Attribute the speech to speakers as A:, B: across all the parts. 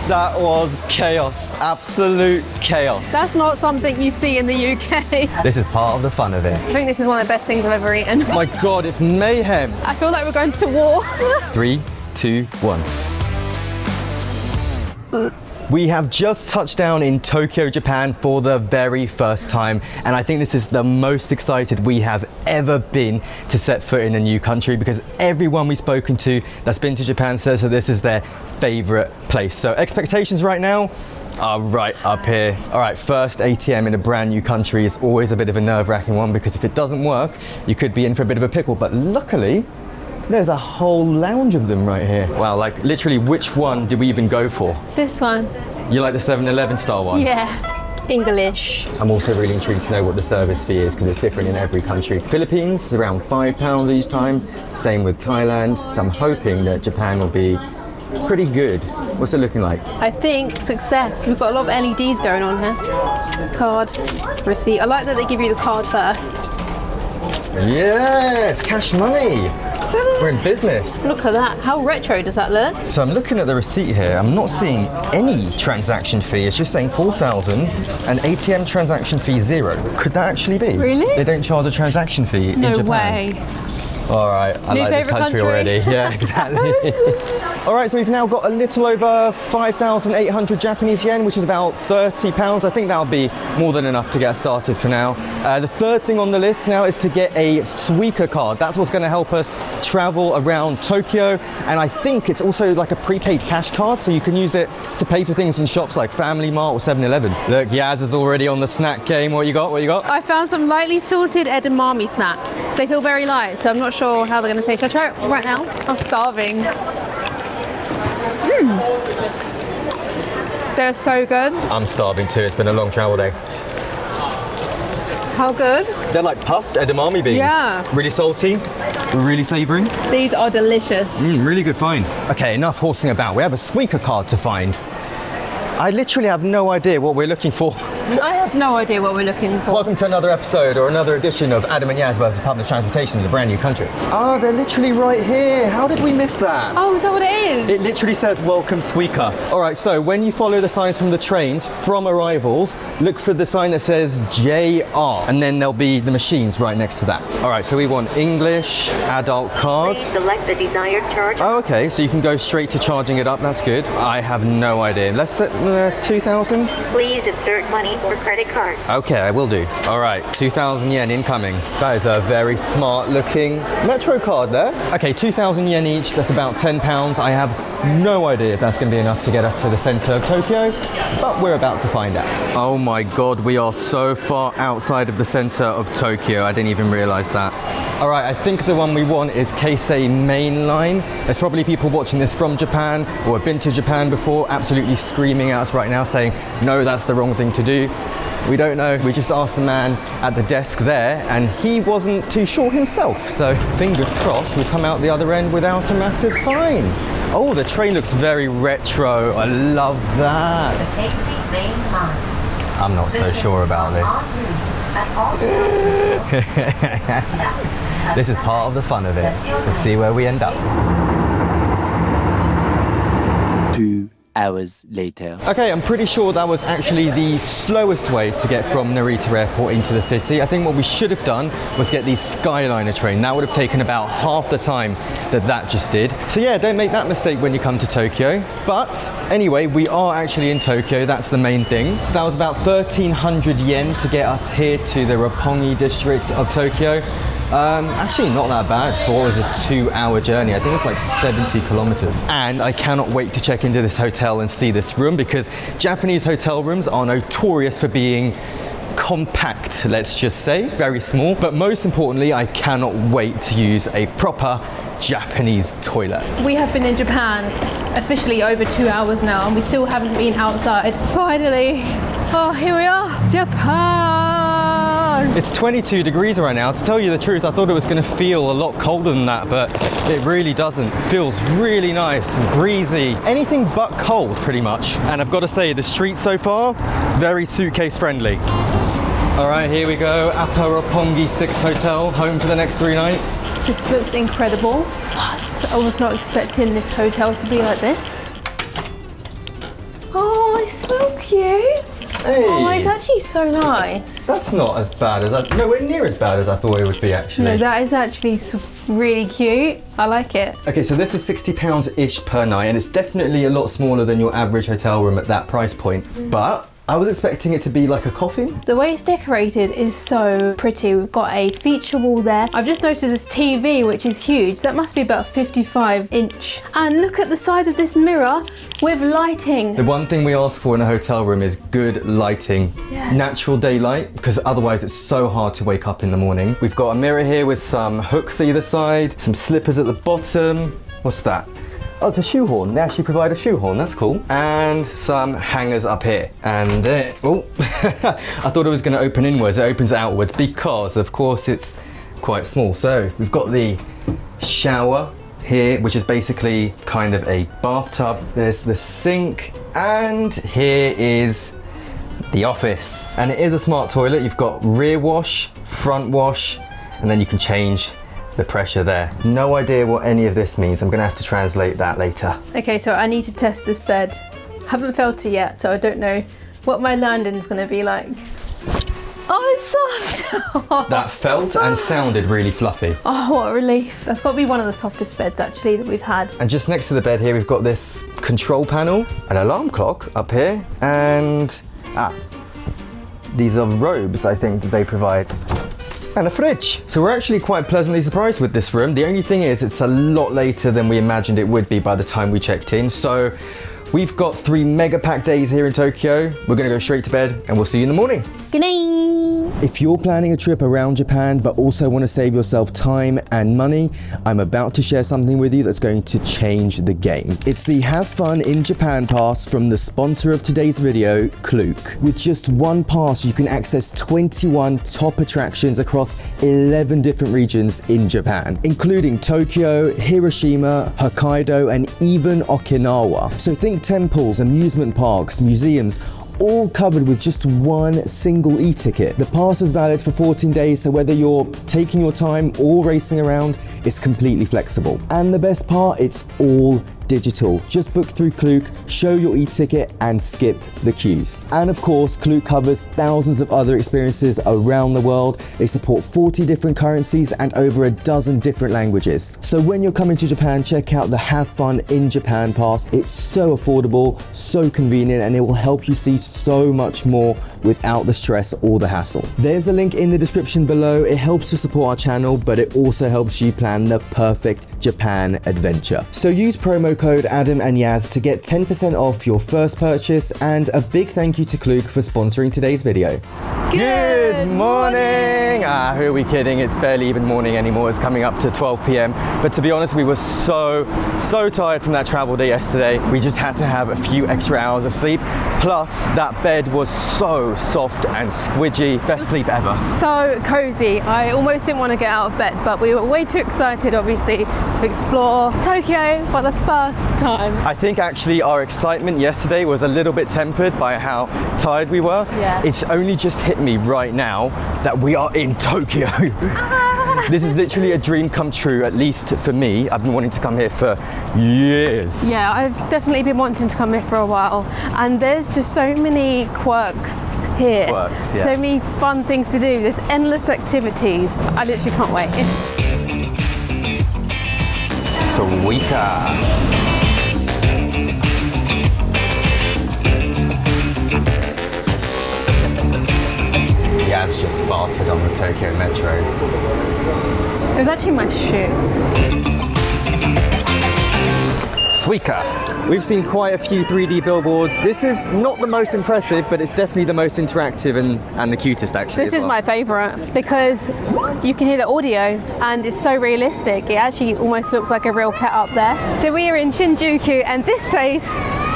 A: That was chaos, absolute chaos.
B: That's not something you see in the UK.
A: This is part of the fun of it.
B: I think this is one of the best things I've ever eaten.
A: My God, it's mayhem.
B: I feel like we're going to war.
A: 3, 2, 1. We have just touched down in Tokyo, Japan for the very first time, and I think this is the most excited we have ever been to set foot in a new country, because everyone we've spoken to that's been to Japan says that this is their favorite place. So expectations right now are right up here. All right, first ATM in a brand new country is always a bit of a nerve-wracking one, because if it doesn't work, you could be in for a bit of a pickle, but luckily, there's a whole lounge of them right here. Wow, like literally which one did we even go for?
B: This one.
A: You like the 7-Eleven style one?
B: Yeah. English.
A: I'm also really intrigued to know what the service fee is, because it's different in every country. Philippines is around £5 each time. Same with Thailand. So I'm hoping that Japan will be pretty good. What's it looking like?
B: I think success. We've got a lot of LEDs going on here. Card, receipt. I like that they give you the card first.
A: Yes, cash money. We're in business.
B: Look at that. How retro does that look?
A: So I'm looking at the receipt here. I'm not seeing any transaction fee. It's just saying 4,000 and ATM transaction fee 0. Could that actually be?
B: Really?
A: They don't charge a transaction fee in Japan.
B: No way.
A: All right, I like this country already. Yeah, exactly. All right, so we've now got a little over 5,800 Japanese yen, which is about £30. I think that'll be more than enough to get us started for now. The third thing on the list now is to get a Suica card. That's what's going to help us travel around Tokyo. And I think it's also like a prepaid cash card, so you can use it to pay for things in shops like Family Mart or 7-Eleven. Look, Yaz is already on the snack game. What you got? What you got?
B: I found some lightly salted edamame snack. They feel very light, so I'm not sure how they're going to taste. Should I try it right now? I'm starving. They're so good.
A: I'm starving too. It's been a long travel day.
B: How good?
A: They're like puffed edamame beans.
B: Yeah.
A: Really salty, really savoury.
B: These are delicious.
A: Really good find. Okay, enough horsing about. We have a Suica card to find. I literally have no idea what we're looking for.
B: I have no idea what we're looking for.
A: Welcome to another episode or another edition of Adam and Yaz versus public transportation in a brand new country. Ah, they're literally right here. How did we miss that?
B: Oh, is that what it is?
A: It literally says welcome Suica. All right, so when you follow the signs from the trains from arrivals, look for the sign that says JR, and then there'll be the machines right next to that. All right, so we want English adult card.
C: Please select the desired charge.
A: Oh, okay, so you can go straight to charging it up. That's good. I have no idea. Let's set 2,000.
C: Please insert money or credit card.
A: Okay, I will do. All right, 2,000 yen incoming. That is a very smart looking Metro card there. Okay, 2,000 yen each, that's about £10. I have no idea if that's gonna be enough to get us to the center of Tokyo, but we're about to find out. Oh my God, we are so far outside of the center of Tokyo. I didn't even realize that. All right, I think the one we want is Keisei Main Line. There's probably people watching this from Japan or have been to Japan before, absolutely screaming at us right now saying, no, that's the wrong thing to do. We don't know. We just asked the man at the desk there and he wasn't too sure himself. So fingers crossed we come out the other end without a massive fine. Oh, the train looks very retro. I love that. I'm not so sure about this. This is part of the fun of it. Let's see where we end up.
D: 2 hours later.
A: Okay, I'm pretty sure that was actually the slowest way to get from Narita Airport into the city. I think what we should have done was get the Skyliner train. That would have taken about half the time that just did. So yeah, don't make that mistake when you come to Tokyo. But anyway, we are actually in Tokyo. That's the main thing. So that was about 1,300 yen to get us here to the Roppongi district of Tokyo. Actually not that bad for it was a 2-hour journey. I think it's like 70 kilometers. And I cannot wait to check into this hotel and see this room, because Japanese hotel rooms are notorious for being compact, let's just say, very small. But most importantly, I cannot wait to use a proper Japanese toilet.
B: We have been in Japan officially over 2 hours now and we still haven't been outside. Finally. Oh, here we are, Japan.
A: It's 22 degrees right now. To tell you the truth, I thought it was going to feel a lot colder than that, but it really doesn't. It feels really nice and breezy. Anything but cold, pretty much. And I've got to say, the streets so far, very suitcase friendly. All right, here we go. Up Roppongi Six Hotel, home for the next 3 nights.
B: This looks incredible. What? I was not expecting this hotel to be like this. so cute.
A: Hey,
B: Oh, it's actually so nice.
A: that's not as bad as nowhere near as bad as I thought it would be actually.
B: No, that is actually really cute. I like it.
A: Okay, so this is £60-ish per night, and it's definitely a lot smaller than your average hotel room at that price point. But I was expecting it to be like a coffin.
B: The way it's decorated is so pretty. We've got a feature wall there. I've just noticed this TV, which is huge. That must be about 55 inch. And look at the size of this mirror with lighting.
A: The one thing we ask for in a hotel room is good lighting.
B: Yeah.
A: Natural daylight, because otherwise it's so hard to wake up in the morning. We've got a mirror here with some hooks either side, some slippers at the bottom. What's that? Oh, it's a shoehorn. They actually provide a shoehorn. That's cool. And some hangers up here. And there. Oh, I thought it was going to open inwards. It opens outwards because, of course, it's quite small. So we've got the shower here, which is basically kind of a bathtub. There's the sink, and here is the office. And it is a smart toilet. You've got rear wash, front wash, and then you can change the pressure there. No idea what any of this means. I'm gonna have to translate that later.
B: Okay, so I need to test this bed. Haven't felt it yet, so I don't know what my landing's gonna be like. Oh, it's soft.
A: That felt and sounded really fluffy.
B: Oh, what a relief. That's got to be one of the softest beds actually that we've had.
A: And just next to the bed here, we've got this control panel, an alarm clock up here, and these are robes, I think, that they provide. And a fridge. So we're actually quite pleasantly surprised with this room. The only thing is it's a lot later than we imagined it would be by the time we checked in. So we've got 3 mega packed days here in Tokyo. We're gonna go straight to bed and we'll see you in the morning.
B: Good night.
A: If you're planning a trip around Japan but also want to save yourself time and money, I'm about to share something with you that's going to change the game. It's the Have Fun in Japan pass from the sponsor of today's video, Klook. With just one pass, you can access 21 top attractions across 11 different regions in Japan, including Tokyo, Hiroshima, Hokkaido, and even Okinawa. So think temples, amusement parks, museums, all covered with just one single e-ticket. The pass is valid for 14 days, so whether you're taking your time or racing around, it's completely flexible. And the best part, it's all digital. Just book through Klook, show your e-ticket, and skip the queues. And of course, Klook covers thousands of other experiences around the world. They support 40 different currencies and over a dozen different languages. So when you're coming to Japan, check out the Have Fun in Japan pass. It's so affordable, so convenient, and it will help you see so much more without the stress or the hassle. There's a link in the description below. It helps to support our channel, but it also helps you plan the perfect Japan adventure. So use promo code Adam and Yaz to get 10% off your first purchase, and a big thank you to Klook for sponsoring today's video. Good morning! Who are we kidding? It's barely even morning anymore. It's coming up to 12 p.m. But to be honest, we were so tired from that travel day yesterday. We just had to have a few extra hours of sleep. Plus, that bed was so soft and squidgy. Best sleep ever.
B: So cozy. I almost didn't want to get out of bed, but we were way too excited, obviously, to explore Tokyo for the first time.
A: I think actually our excitement yesterday was a little bit tempered by how tired we were.
B: Yeah.
A: It's only just hit me right now that we are in Tokyo. This is literally a dream come true, at least for me. I've been wanting to come here for years.
B: Yeah, I've definitely been wanting to come here for a while, and there's just so many quirks here.
A: Quirks, yeah.
B: So many fun things to do. There's endless activities. I literally can't wait.
A: Suika. Yaz just farted on the Tokyo Metro.
B: It was actually my shoe.
A: Suika. We've seen quite a few 3D billboards. This is not the most impressive, but it's definitely the most interactive and the cutest actually.
B: This is my favourite because you can hear the audio and it's so realistic. It actually almost looks like a real cat up there. So we are in Shinjuku, and this place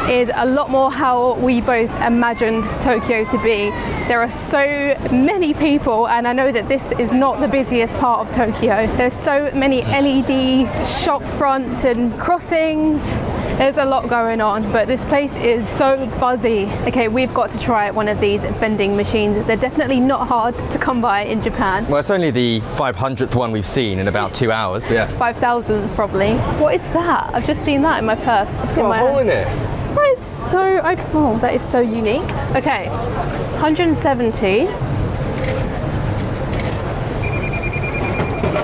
B: is a lot more how we both imagined Tokyo to be. There are so many people, and I know that this is not the busiest part of Tokyo. There's so many LED shop fronts and crossings. There's a lot going on, but this place is so buzzy. Okay, we've got to try one of these vending machines. They're definitely not hard to come by in Japan.
A: Well, it's only the 500th one we've seen in about 2 hours. Yeah.
B: 5,000 probably. What is that? I've just seen that in my purse.
A: It's got a hole in it.
B: Oh, is so, oh, that is so unique. Okay, 170.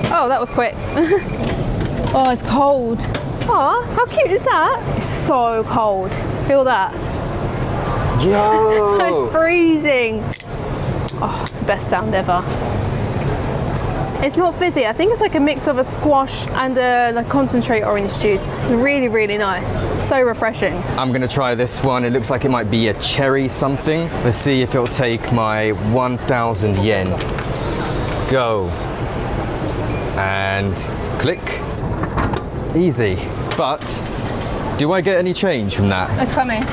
B: Oh, that was quick. Oh, it's cold. Oh, how cute is that? It's so cold. Feel that?
A: Yo!
B: It's freezing. Oh, it's the best sound ever. It's not fizzy. I think it's like a mix of a squash and a like concentrate orange juice. Really, really nice. So refreshing.
A: I'm gonna try this one. It looks like it might be a cherry something. Let's see if it'll take my 1,000 yen. Go. And click. Easy. But do I get any change from that?
B: It's coming.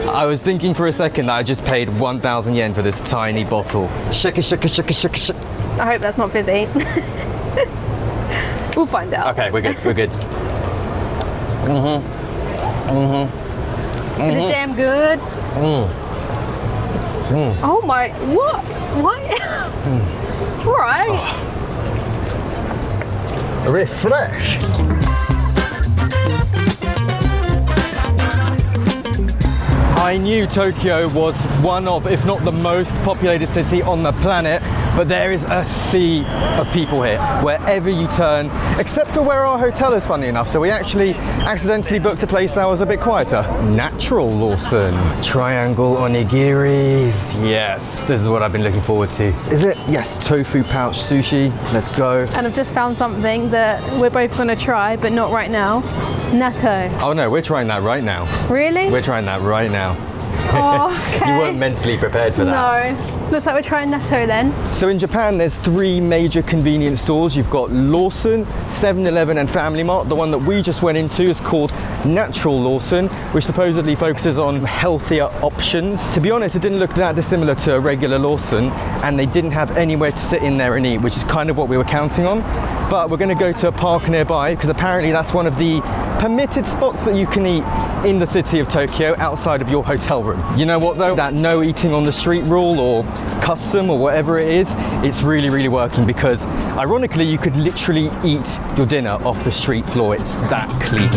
A: I was thinking for a second that I just paid 1,000 yen for this tiny bottle. Shaka, shaka, shaka, shaka, shaka.
B: I hope that's not fizzy. We'll find out.
A: Okay, we're good, we're good.
B: Is it damn good? Oh my, what? All right.
A: Refresh. I knew Tokyo was one of, if not the most populated city on the planet, but there is a sea of people here, wherever you turn, except for where our hotel is, funny enough. So we actually accidentally booked a place that was a bit quieter. Natural Lawson. Triangle onigiris. Yes, this is what I've been looking forward to. Is it? Yes, tofu pouch sushi. Let's go.
B: And I've just found something that we're both going to try, but not right now. Natto.
A: Oh no, we're trying that right now.
B: Really?
A: We're trying that right now.
B: Oh, okay.
A: You weren't mentally prepared for that.
B: No. Looks like we're trying natto then.
A: So in Japan, there's 3 major convenience stores. You've got Lawson, 7-Eleven and Family Mart. The one that we just went into is called Natural Lawson, which supposedly focuses on healthier options. To be honest, it didn't look that dissimilar to a regular Lawson, and they didn't have anywhere to sit in there and eat, which is kind of what we were counting on. But we're going to go to a park nearby, because apparently that's one of the permitted spots that you can eat in the city of Tokyo outside of your hotel room. You know what though? That no eating on the street rule or custom or whatever it is, it's really, really working, because ironically you could literally eat your dinner off the street floor. It's that clean.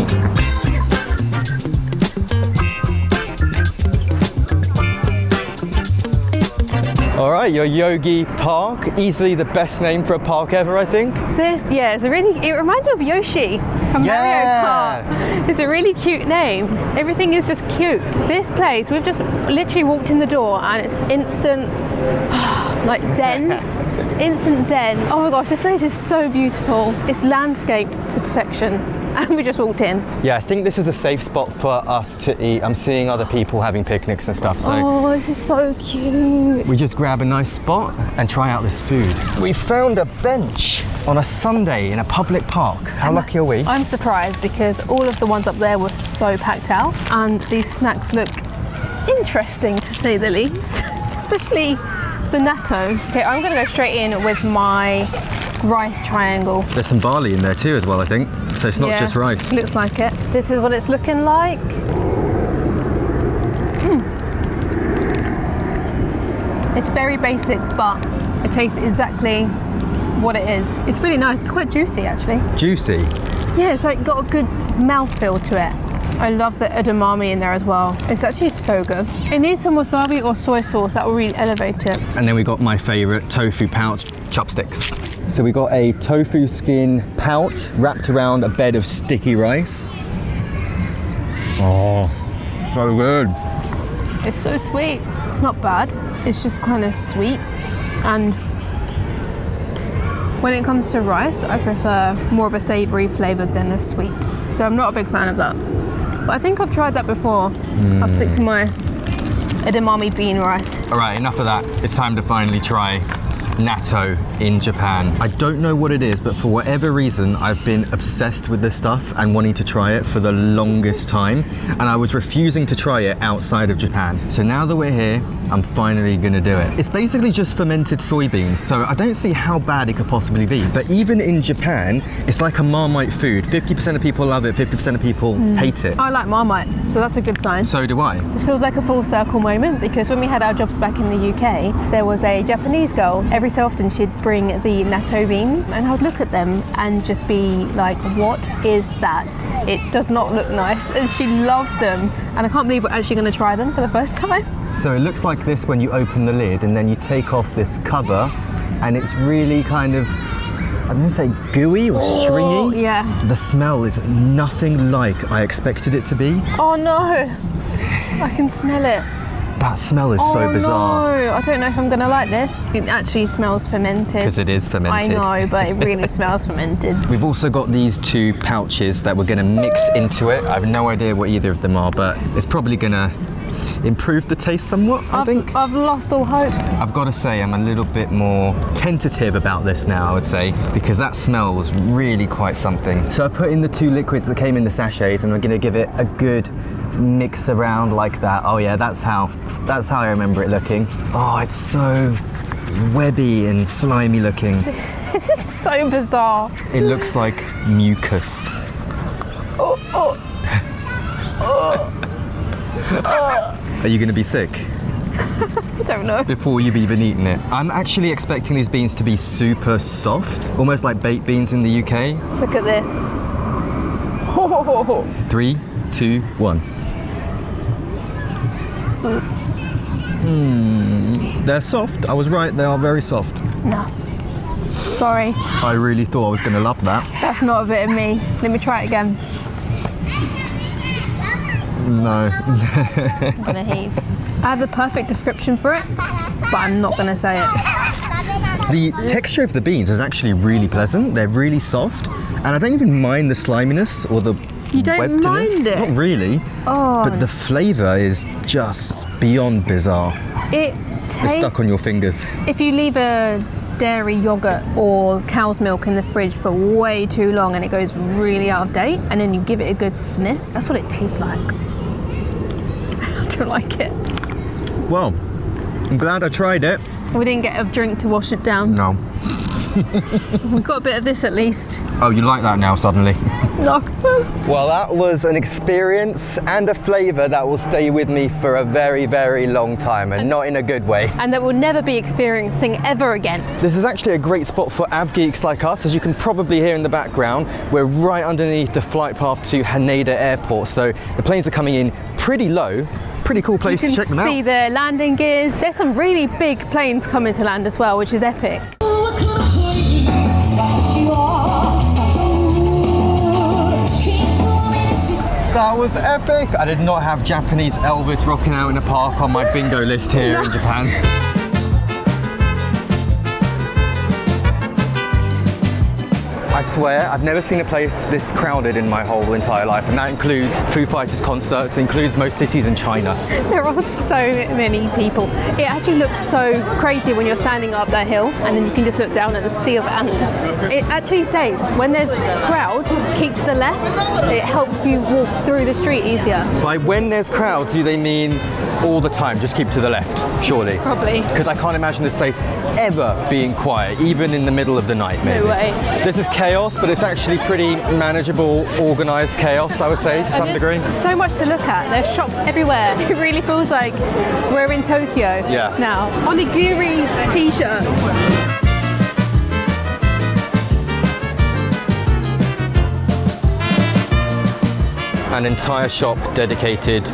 A: All right, Yoyogi Park, easily the best name for a park ever, I think.
B: This, yeah, it reminds me of Yoshi from Mario Kart. It's a really cute name. Everything is just cute. This place, we've just literally walked in the door and it's instant, like zen. It's instant zen. Oh my gosh, this place is so beautiful. It's landscaped to perfection. And we just walked in.
A: Yeah, I think this is a safe spot for us to eat. I'm seeing other people having picnics and stuff, so.
B: Oh, this is so cute.
A: We just grab a nice spot and try out this food. We found a bench on a Sunday in a public park. How lucky are we?
B: I'm surprised because all of the ones up there were so packed out, and these snacks look interesting to say the least, especially the natto. Okay, I'm gonna go straight in with my rice triangle.
A: There's some barley in there too as well, I think. So it's not just rice.
B: Looks like it. This is what it's looking like. It's very basic, but it tastes exactly what it is. It's really nice. It's quite juicy, actually.
A: Juicy?
B: Yeah, it's like got a good mouthfeel to it. I love the edamame in there as well. It's actually so good. It needs some wasabi or soy sauce. That will really elevate it.
A: And then we got my favorite tofu pouch chopsticks. So we got a tofu skin pouch wrapped around a bed of sticky rice. Oh, so good.
B: It's so sweet. It's not bad. It's just kind of sweet. And when it comes to rice, I prefer more of a savory flavor than a sweet. So I'm not a big fan of that. But I think I've tried that before. I'll stick to my edamame bean rice.
A: All right, enough of that. It's time to finally try natto in Japan. I don't know what it is, but for whatever reason, I've been obsessed with this stuff and wanting to try it for the longest time. And I was refusing to try it outside of Japan. So now that we're here, I'm finally gonna do it. It's basically just fermented soybeans, so I don't see how bad it could possibly be. But even in Japan, it's like a Marmite food. 50% of people love it, 50% of people hate it.
B: I like Marmite, so that's a good sign.
A: So do I.
B: This feels like a full circle moment, because when we had our jobs back in the UK, there was a Japanese girl every so often she'd bring the natto beans and I would look at them and just be like, what is that? It does not look nice. And she loved them. And I can't believe we're actually going to try them for the first time.
A: So it looks like this when you open the lid and then you take off this cover and it's really kind of, I'm going to say gooey or stringy.
B: Yeah.
A: The smell is nothing like I expected it to be.
B: Oh no, I can smell it.
A: That smell is so bizarre.
B: No, I don't know if I'm gonna like this. It actually smells fermented.
A: Because it is fermented.
B: I know, but it really smells fermented.
A: We've also got these 2 pouches that we're gonna mix into it. I have no idea what either of them are, but it's probably gonna improve the taste somewhat, I think.
B: I've lost all hope.
A: I've got to say I'm a little bit more tentative about this now, I would say, because that smells really quite something. So I've put in the 2 liquids that came in the sachets and we're gonna give it a good mix around like that. Oh yeah, that's how I remember it looking. Oh, it's so webby and slimy looking.
B: This is so bizarre.
A: It looks like mucus. Are you gonna be sick?
B: I don't know.
A: Before you've even eaten it. I'm actually expecting these beans to be super soft, almost like baked beans in the UK.
B: Look at this.
A: 3, 2, 1. They're soft. I was right, they are very soft.
B: No. Sorry.
A: I really thought I was gonna love that.
B: That's not a bit of me. Let me try it again.
A: No.
B: I'm gonna heave. I have the perfect description for it, but I'm not gonna say it.
A: The texture of the beans is actually really pleasant. They're really soft, and I don't even mind the sliminess or the
B: You don't
A: webbedness.
B: mind it?
A: Not really.
B: Oh.
A: But the flavour is just beyond bizarre.
B: It tastes...
A: It's stuck on your fingers.
B: If you leave a dairy yogurt or cow's milk in the fridge for way too long and it goes really out of date, and then you give it a good sniff, that's what it tastes like. I don't like it.
A: Well, I'm glad I tried it.
B: We didn't get a drink to wash it down.
A: No.
B: We got a bit of this at least.
A: Oh, you like that now suddenly?
B: No.
A: Well, that was an experience and a flavour that will stay with me for a very, very long time, and not in a good way.
B: And that we'll never be experiencing ever again.
A: This is actually a great spot for av geeks like us. As you can probably hear in the background, we're right underneath the flight path to Haneda Airport, so the planes are coming in pretty low. Pretty cool place to check them out.
B: You can see the landing gears. There's some really big planes coming to land as well, which is epic.
A: That was epic. I did not have Japanese Elvis rocking out in a park on my bingo list here in Japan. I swear, I've never seen a place this crowded in my whole entire life, and that includes Foo Fighters concerts, it includes most cities in China.
B: There are so many people. It actually looks so crazy when you're standing up that hill and then you can just look down at the sea of ants. It actually says when there's a crowd, keep to the left. It helps you walk through the street easier.
A: By when there's crowds, do they mean all the time? Just keep to the left, surely?
B: Probably.
A: Because I can't imagine this place ever being quiet, even in the middle of the night, maybe.
B: No way.
A: This is chaos, but it's actually pretty manageable, organised chaos, I would say, to some degree.
B: So much to look at. There's shops everywhere. It really feels like we're in Tokyo now. Onigiri t-shirts.
A: An entire shop dedicated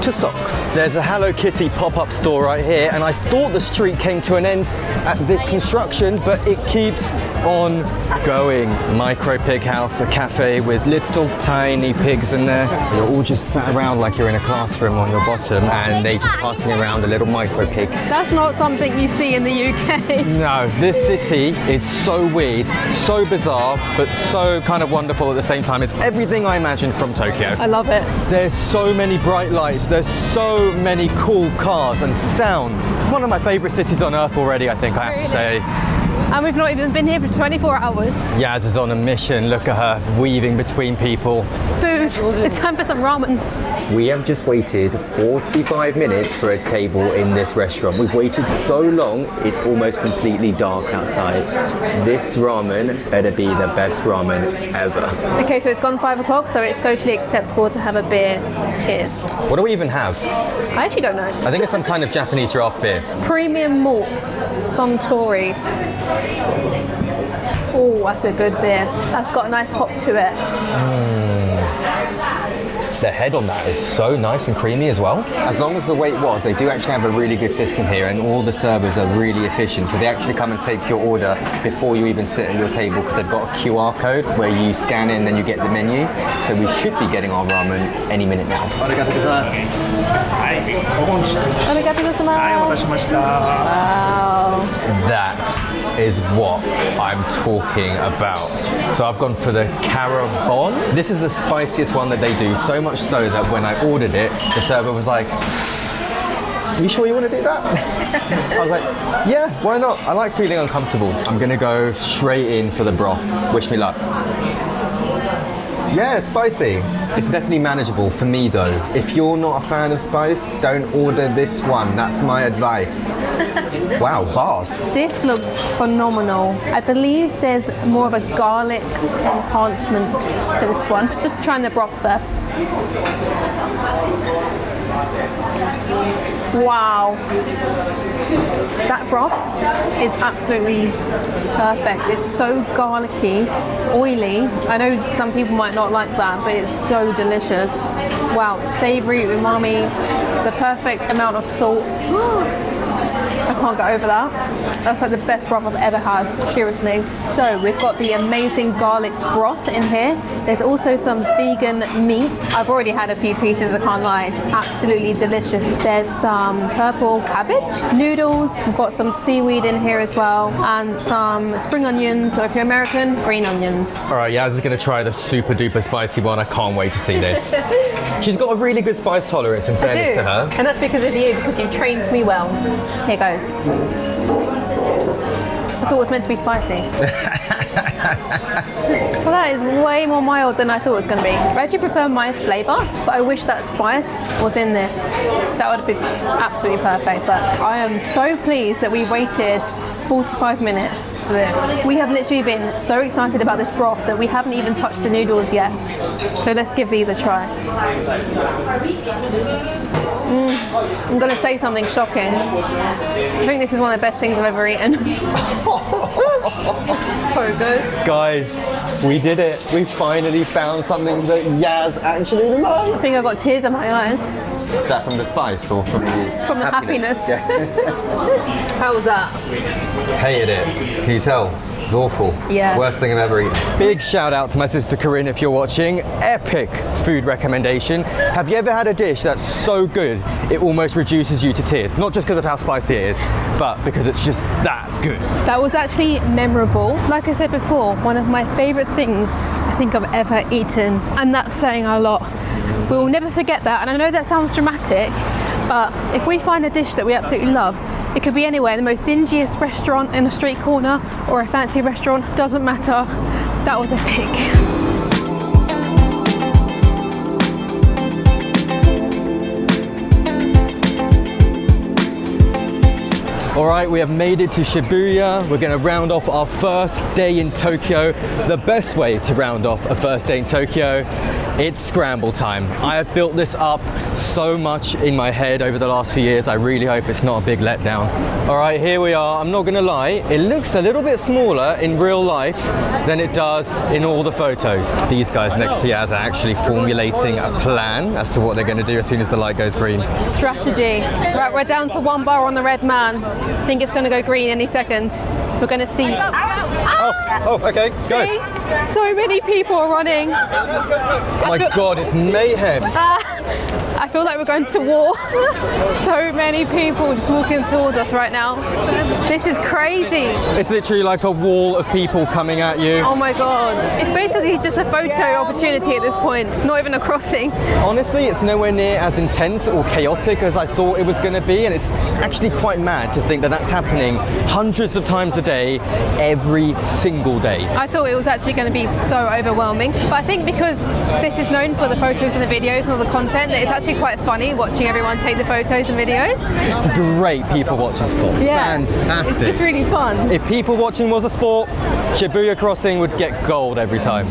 A: to socks. There's a Hello Kitty pop-up store right here, and I thought the street came to an end at this construction, but it keeps on going. Micro pig house, a cafe with little tiny pigs in there. You're all just sat around like you're in a classroom on your bottom, and they just passing around a little micro pig.
B: That's not something you see in the UK.
A: No, this city is so weird, so bizarre, but so kind of wonderful at the same time. It's everything I imagined from Tokyo.
B: I love it.
A: There's so many bright lights, there's so many cool cars and sounds. One of my favourite cities on earth already, I think I have to say.
B: And we've not even been here for 24 hours.
A: Yaz is on a mission, look at her weaving between people.
B: Food. It's time for some ramen.
A: We have just waited 45 minutes for a table in this restaurant. We've waited so long, it's almost completely dark outside. This ramen better be the best ramen ever.
B: Okay, so it's gone 5 o'clock, so it's socially acceptable to have a beer. Cheers.
A: What do we even have?
B: I actually don't know.
A: I think it's some kind of Japanese draft beer.
B: Premium malts, Suntory. Oh, that's a good beer. That's got a nice hop to it.
A: The head on that is so nice and creamy as well. As long as the wait was, they do actually have a really good system here, and all the servers are really efficient. So they actually come and take your order before you even sit at your table, because they've got a QR code where you scan in, then you get the menu. So we should be getting our ramen any minute now. Arigatou gozaimasu.
B: Arigatou gozaimasu. Wow.
A: That is what I'm talking about. So I've gone for the Carabon. This is the spiciest one that they do, so much so that when I ordered it, the server was like, "Are you sure you want to do that?" I was like, "Yeah, why not? I like feeling uncomfortable." I'm gonna go straight in for the broth. Wish me luck. Yeah, it's spicy. It's definitely manageable for me though. If you're not a fan of spice, don't order this one. That's my advice. Wow, bars.
B: This looks phenomenal. I believe there's more of a garlic enhancement to this one. Just trying the broth first. Wow. That broth is absolutely perfect. It's so garlicky, oily. I know some people might not like that, but it's so delicious. Wow, savory, umami, the perfect amount of salt. I can't get over that. That's like the best broth I've ever had, seriously. So we've got the amazing garlic broth in here. There's also some vegan meat. I've already had a few pieces, I can't lie. It's absolutely delicious. There's some purple cabbage, noodles. We've got some seaweed in here as well, and some spring onions, or if you're American, green onions.
A: All right, Yaz is gonna try the super duper spicy one. I can't wait to see this. She's got a really good spice tolerance, in fairness to her.
B: And that's because of you, because you trained me well. Here goes. I thought it was meant to be spicy. Well, that is way more mild than I thought it was going to be. I actually prefer my flavour, but I wish that spice was in this. That would have been absolutely perfect. But I am so pleased that we waited 45 minutes for this. We have literally been so excited about this broth that we haven't even touched the noodles yet. So let's give these a try. I'm going to say something shocking. I think this is one of the best things I've ever eaten. So good.
A: Guys, we did it. We finally found something that Yaz actually loves.
B: I think I got tears in my eyes.
A: Is that from the spice or from the
B: happiness?
A: Yeah.
B: How was that?
A: Hated it. Can you tell? It was awful.
B: Yeah.
A: Worst thing I've ever eaten. Big shout out to my sister Corinne if you're watching. Epic food recommendation. Have you ever had a dish that's so good it almost reduces you to tears? Not just because of how spicy it is, but because it's just that good.
B: That was actually memorable. Like I said before, one of my favourite things I think I've ever eaten, and that's saying a lot. We will never forget that, and I know that sounds dramatic, but if we find a dish that we absolutely love, it could be anywhere, the most dingiest restaurant in a street corner or a fancy restaurant, doesn't matter. That was epic.
A: All right, we have made it to Shibuya. We're gonna round off our first day in Tokyo. The best way to round off a first day in Tokyo, it's scramble time. I have built this up so much in my head over the last few years. I really hope it's not a big letdown. All right, here we are. I'm not gonna lie, it looks a little bit smaller in real life than it does in all the photos. These guys next to Yaz are actually formulating a plan as to what they're gonna do as soon as the light goes green.
B: Strategy. Right, we're down to one bar on the red man. I think it's going to go green any second. We're going to see.
A: Oh, okay, go.
B: See? So many people are running.
A: Oh my God, it's mayhem.
B: I feel like we're going to war. So many people just walking towards us right now. This is crazy.
A: It's literally like a wall of people coming at you.
B: Oh my God. It's basically just a photo opportunity at this point, not even a crossing.
A: Honestly, it's nowhere near as intense or chaotic as I thought it was going to be, and it's actually quite mad to think that that's happening hundreds of times a day, every single day.
B: I thought it was actually going to be so overwhelming. But I think because this is known for the photos and the videos and all the content, that it's actually quite funny watching everyone take the photos and videos.
A: It's great people watching sport.
B: Yeah,
A: Fantastic.
B: it's just really fun.
A: If people watching was a sport, Shibuya Crossing would get gold every time.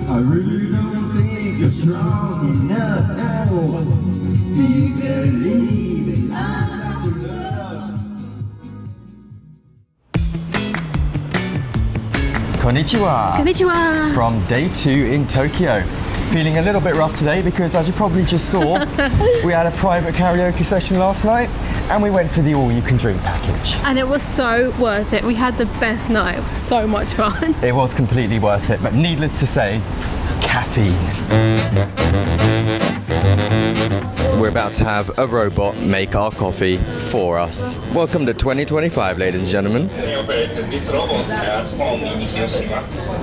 E: I really don't think you're strong enough now. Do you believe in love after love?
A: Konnichiwa.
B: Konnichiwa.
A: From day 2 in Tokyo. Feeling a little bit rough today because, as you probably just saw, we had a private karaoke session last night and we went for the all-you-can-drink package.
B: And it was so worth it. We had the best night. It was so much fun.
A: It was completely worth it, but needless to say, caffeine. We're about to have a robot make our coffee for us. Welcome to 2025, ladies and gentlemen.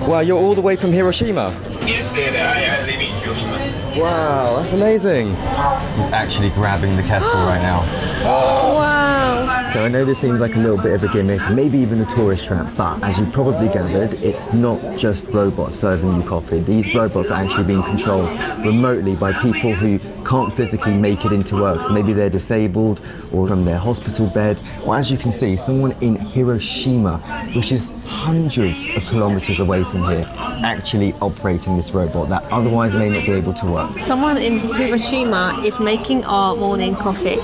A: Wow, you're all the way from Hiroshima?
F: Yes, sir. I live in Hiroshima.
A: Wow, that's amazing. He's actually grabbing the kettle right now.
B: Wow.
G: So I know this seems like a little bit of a gimmick, maybe even a tourist trap, but as you probably gathered, it's not just robots serving you coffee. These robots are actually being controlled remotely by people who can't physically make it into work. So maybe they're disabled or from their hospital bed. Or as you can see, someone in Hiroshima, which is hundreds of kilometers away from here, actually operating this robot that otherwise may not be able to work.
B: Someone in Hiroshima is making our morning coffee.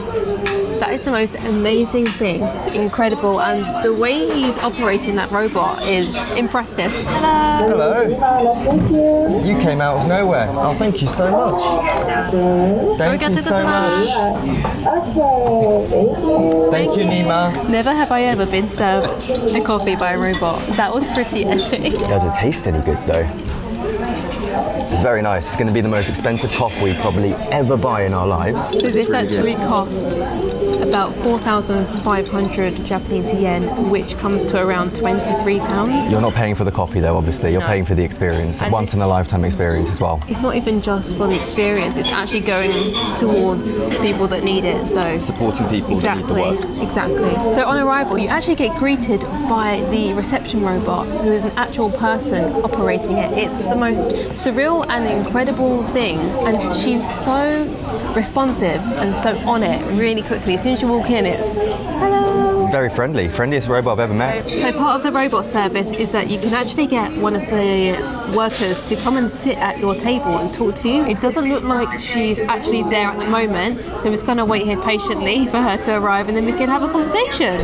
B: That is the most amazing thing. It's incredible, and the way he's operating that robot is impressive. Hello.
A: Hello. You came out of nowhere. Oh, thank you so much. Thank you so much. Thank you, Nima.
B: Never have I ever been served a coffee by a robot. That was pretty epic.
A: Does it taste any good though? It's very nice. It's going to be the most expensive coffee we probably ever buy in our lives.
B: So this actually cost about 4,500 Japanese yen, which comes to around £23.
A: You're not paying for the coffee though, obviously. You're
B: No.
A: paying for the experience,
B: And
A: once in a lifetime experience as well.
B: It's not even just for the experience, it's actually going towards people that need it. So
A: Supporting people that need the
B: exactly,
A: work.
B: exactly. So on arrival, you actually get greeted by the reception robot, who is an actual person operating it. It's the most surreal and incredible thing, and she's so responsive and so on it really quickly. As soon as you walk in, it's hello.
A: Very friendly. Friendliest robot I've ever met.
B: So part of the robot service is that you can actually get one of the workers to come and sit at your table and talk to you. It doesn't look like she's actually there at the moment, so we're just going to wait here patiently for her to arrive and then we can have a conversation.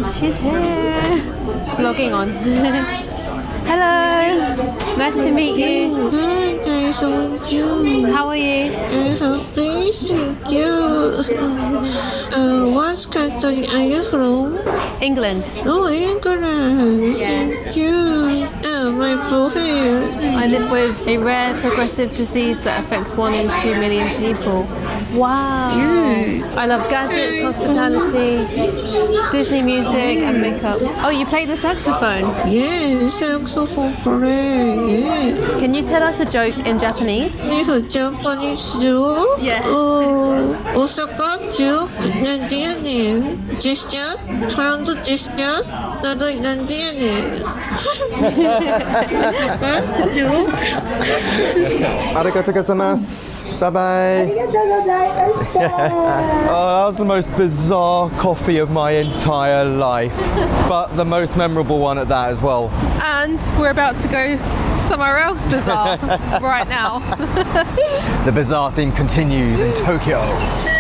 B: She's here. Logging on. Hello. Nice to meet you.
H: Hi guys, how are you?
B: How are you?
H: I'm very thank you. What country are you from?
B: England.
H: Oh, England. Thank you. My profile.
B: I live with a rare progressive disease that affects 1 in 2 million people. Wow. I love gadgets, hospitality, Disney music and makeup. Oh, you play the saxophone.
H: Yeah, saxophone player. Yeah.
B: Can you tell us a joke in Japanese?
H: It's a Japanese joke.
B: Yeah.
H: Osaka joke. 난디야네. Gesture. Hand gesture. 나도 난디야네.
A: Arigatou gozaimasu. Bye bye. Oh, that was the most bizarre coffee of my entire life, but the most memorable one at that as well.
B: And we're about to go somewhere else bizarre right now.
A: The bizarre theme continues in Tokyo.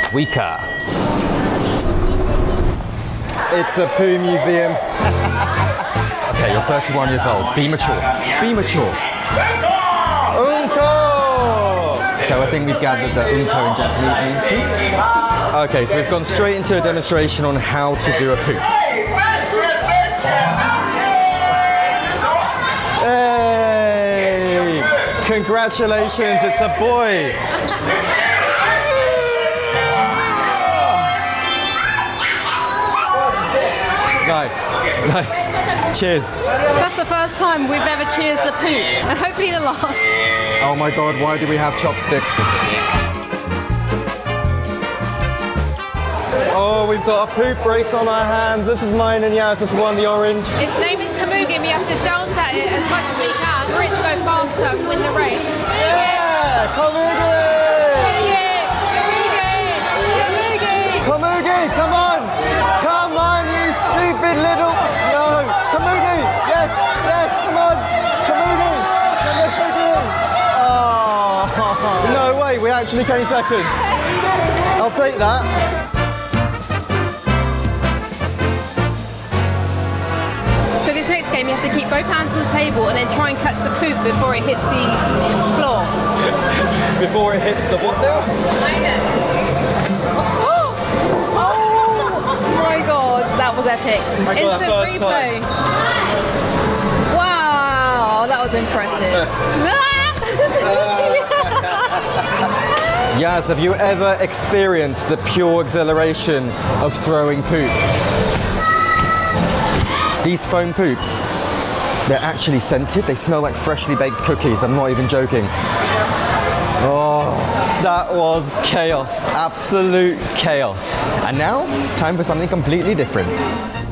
A: Suica. It's a poo museum. Okay, you're 31 years old. Be mature. Be mature. Unko! So I think we've gathered that Unko in Japanese means poo. Okay, so we've gone straight into a demonstration on how to do a poo. Hey! Congratulations, it's a boy! Nice, nice. Cheers.
B: That's the first time we've ever cheersed a poop, and hopefully the last.
A: Oh my god, why do we have chopsticks? Oh, we've got a poop race on our hands. This is mine and Yaz, this one, the orange.
B: Its name is Kamugi and we have to shout at it as much as we can for it to go faster and win the race.
A: Yeah! Kamugi! Kamugi, come on! Come on, you stupid little... No! Kamugi! Yes! Yes, come on! Kamugi! Kamugi! Oh, no way, we actually came second. I'll take that.
B: So this next game, you have to keep both hands on the table and then try and catch the poop before it hits the floor.
A: Before it hits the what now?
B: Oh my god, that was epic. Instant replay. Wow, that was impressive.
A: Yaz, have you ever experienced the pure exhilaration of throwing poop? These foam poops, they're actually scented. They smell like freshly baked cookies. I'm not even joking. Oh, that was chaos, absolute chaos. And now, time for something completely different.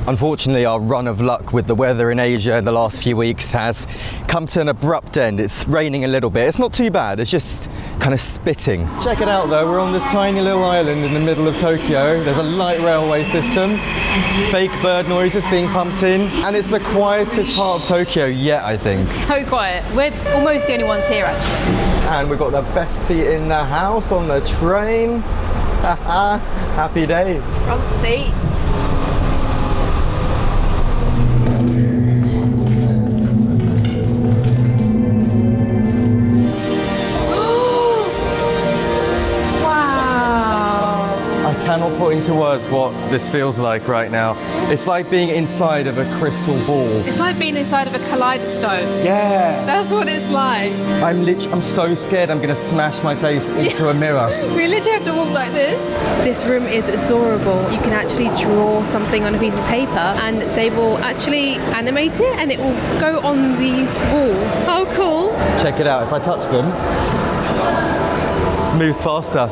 A: Unfortunately, our run of luck with the weather in Asia the last few weeks has come to an abrupt end. It's raining a little bit. It's not too bad, it's just kind of spitting. Check it out though, we're on this tiny little island in the middle of Tokyo. There's a light railway system, fake bird noises being pumped in, and it's the quietest part of Tokyo yet, I think.
B: So quiet. We're almost the only ones here actually.
A: And we've got the best seat in the house on the train. Happy days.
B: Front seats.
A: I cannot put into words what this feels like right now. It's like being inside of a crystal ball.
B: It's like being inside of a kaleidoscope.
A: Yeah.
B: That's what it's like.
A: I'm so scared I'm gonna smash my face into a mirror.
B: We literally have to walk like this. This room is adorable. You can actually draw something on a piece of paper and they will actually animate it and it will go on these walls. How cool.
A: Check it out, if I touch them, moves faster.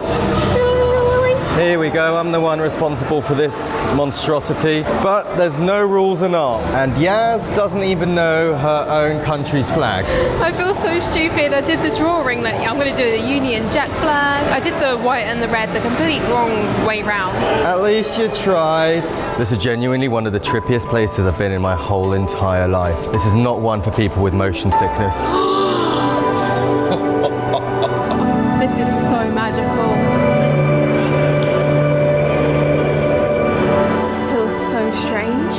A: Here we go, I'm the one responsible for this monstrosity. But there's no rules in art. And Yaz doesn't even know her own country's flag.
B: I feel so stupid. I did the drawing, like I'm going to do the Union Jack flag. I did the white and the red, the complete wrong way round.
A: At least you tried. This is genuinely one of the trippiest places I've been in my whole entire life. This is not one for people with motion sickness.
B: This is so magical. So strange.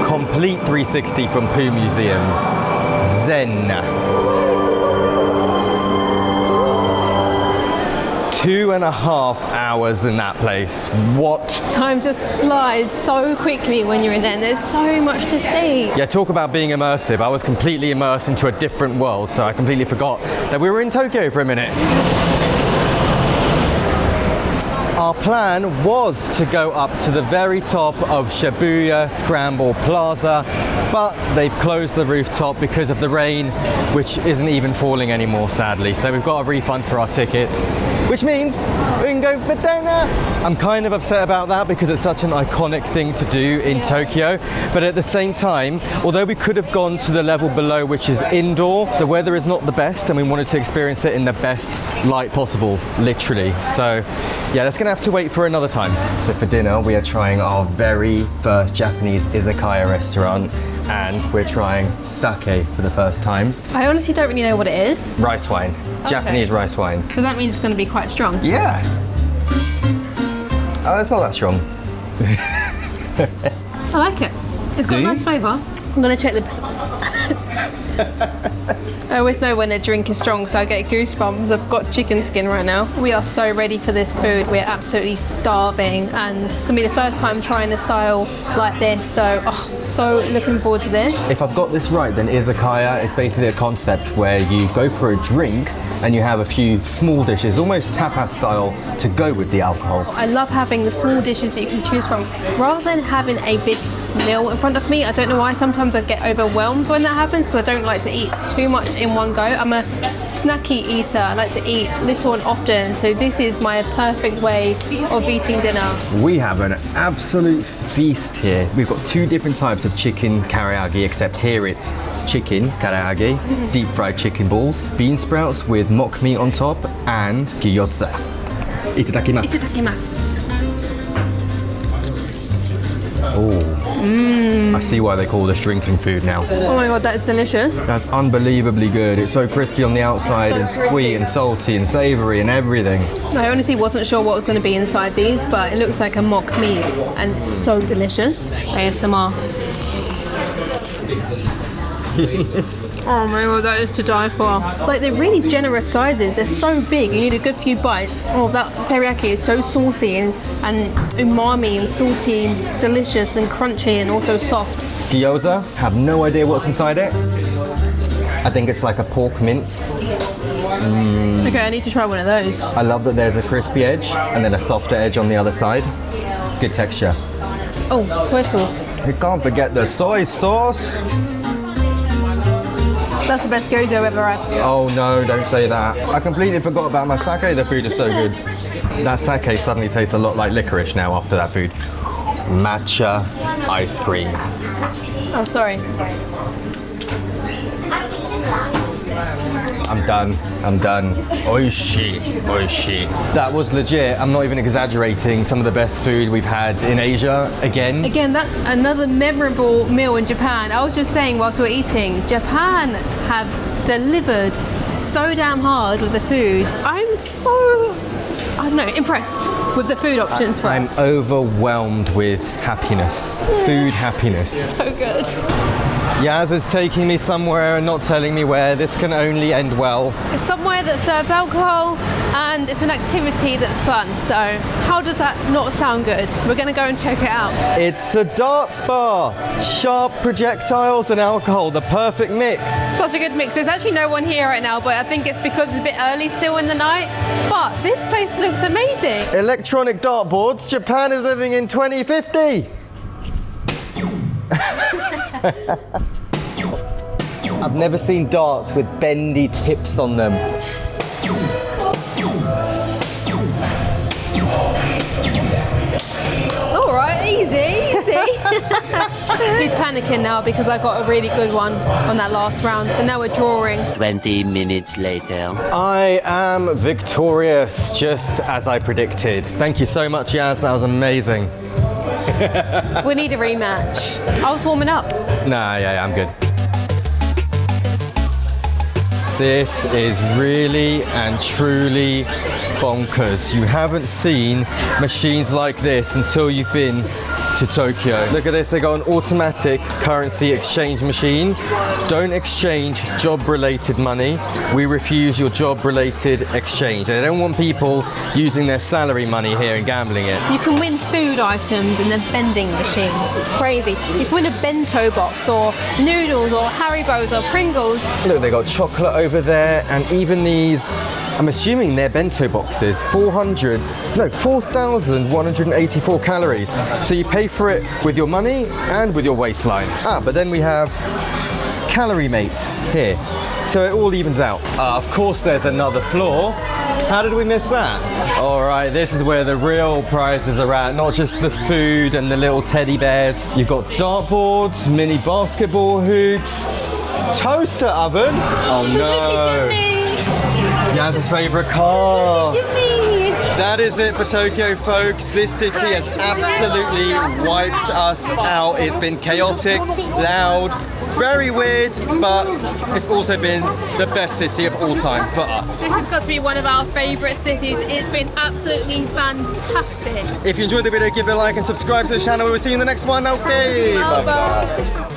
A: Complete 360 from Poo Museum. Zen. 2.5 hours in that place. What?
B: Time just flies so quickly when you're in there and there's so much to see.
A: Yeah, talk about being immersive. I was completely immersed into a different world, so I completely forgot that we were in Tokyo for a minute. Our plan was to go up to the very top of Shibuya Scramble Plaza, but they've closed the rooftop because of the rain, which isn't even falling anymore, sadly. So we've got a refund for our tickets, which means we can go for dinner. I'm kind of upset about that because it's such an iconic thing to do in Tokyo, but at the same time, although we could have gone to the level below, which is indoor, the weather is not the best and we wanted to experience it in the best light possible, literally. So yeah, that's gonna have to wait for another time. So for dinner, we are trying our very first Japanese Izakaya restaurant, and we're trying sake for the first time.
B: I honestly don't really know what it is.
A: Rice wine, Japanese rice wine.
B: So that means it's going to be quite strong.
A: Yeah. Oh, it's not that strong.
B: I like it. It's got a nice flavour. I'm going to check the... I always know when a drink is strong, so I get goosebumps. I've got chicken skin right now. We are so ready for this food. We're absolutely starving, and it's gonna be the first time trying a style like this. So looking forward to this.
A: If I've got this right, then Izakaya is basically a concept where you go for a drink and you have a few small dishes, almost tapas style, to go with the alcohol.
B: I love having the small dishes that you can choose from, rather than having a big meal in front of me. I don't know why. Sometimes I get overwhelmed when that happens because I don't like to eat too much in one go. I'm a snacky eater. I like to eat little and often. So this is my perfect way of eating dinner.
A: We have an absolute feast here. We've got two different types of chicken karaage, except here it's chicken karaage, deep fried chicken balls, bean sprouts with mock meat on top, and gyoza. Itadakimasu.
B: Itadakimasu.
A: Oh, I see why they call this drinking food now.
B: Oh my god, that is delicious.
A: That's unbelievably good. It's so crispy on the outside
B: So
A: and
B: crispy.
A: sweet and salty and savoury and everything.
B: I honestly wasn't sure what was going to be inside these, but it looks like a mock meat and it's so delicious. ASMR. Oh my god, that is to die for. Like, they're really generous sizes. They're so big. You need a good few bites. Oh, that teriyaki is so saucy and umami and salty, delicious and crunchy and also soft.
A: Gyoza, have no idea what's inside it. I think it's like a pork mince.
B: Okay, I need to try one of those.
A: I love that there's a crispy edge and then a softer edge on the other side. Good texture.
B: Oh, soy sauce.
A: You can't forget the soy sauce.
B: That's the best gyoza I've ever had.
A: Oh no, don't say that. I completely forgot about my sake. The food is so good. That sake suddenly tastes a lot like licorice now after that food. Matcha ice cream.
B: Oh, sorry.
A: I'm done. Oishi, oishi. That was legit. I'm not even exaggerating. Some of the best food we've had in Asia again.
B: Again, that's another memorable meal in Japan. I was just saying whilst we were eating, Japan have delivered so damn hard with the food. I'm so, I don't know, impressed with the food options for
A: I'm
B: us.
A: overwhelmed with happiness. Food happiness.
B: So good.
A: Yaz is taking me somewhere and not telling me where. This can only end well.
B: It's somewhere that serves alcohol and it's an activity that's fun. So how does that not sound good? We're going to go and check it out.
A: It's a darts bar. Sharp projectiles and alcohol, the perfect mix.
B: Such a good mix. There's actually no one here right now, but I think it's because it's a bit early still in the night. But this place looks amazing.
A: Electronic dartboards. Japan is living in 2050. I've never seen darts with bendy tips on them.
B: All right, easy. He's panicking now because I got a really good one on that last round. So now we're drawing.
D: 20 minutes later.
A: I am victorious, just as I predicted. Thank you so much, Yaz. That was amazing.
B: We need a rematch. I was warming up.
A: Nah, yeah, I'm good. This is really and truly bonkers. You haven't seen machines like this until you've been to Tokyo. Look at this, they got an automatic currency exchange machine. Don't exchange job-related money. We refuse your job-related exchange. They don't want people using their salary money here and gambling it.
B: You can win food items in the vending machines. It's crazy. You can win a bento box or noodles or Haribos or Pringles.
A: Look, they got chocolate over there and even these, I'm assuming they're bento boxes, 4,184 calories. So you pay for it with your money and with your waistline. But then we have Calorie Mate here. So it all evens out. Of course there's another floor. How did we miss that? All right, this is where the real prizes are at, not just the food and the little teddy bears. You've got dartboards, mini basketball hoops, toaster oven. Oh
B: Suzuki
A: no.
B: Jimny.
A: Yaz's favorite car.
B: Jimny.
A: That is it for Tokyo, folks. This city has absolutely wiped us out. It's been chaotic, loud, very weird, but it's also been the best city of all time for us.
B: This has got to be one of our favourite cities. It's been absolutely fantastic.
A: If you enjoyed the video, give it a like and subscribe to the channel. We'll see you in the next one. Okay.
B: Bye.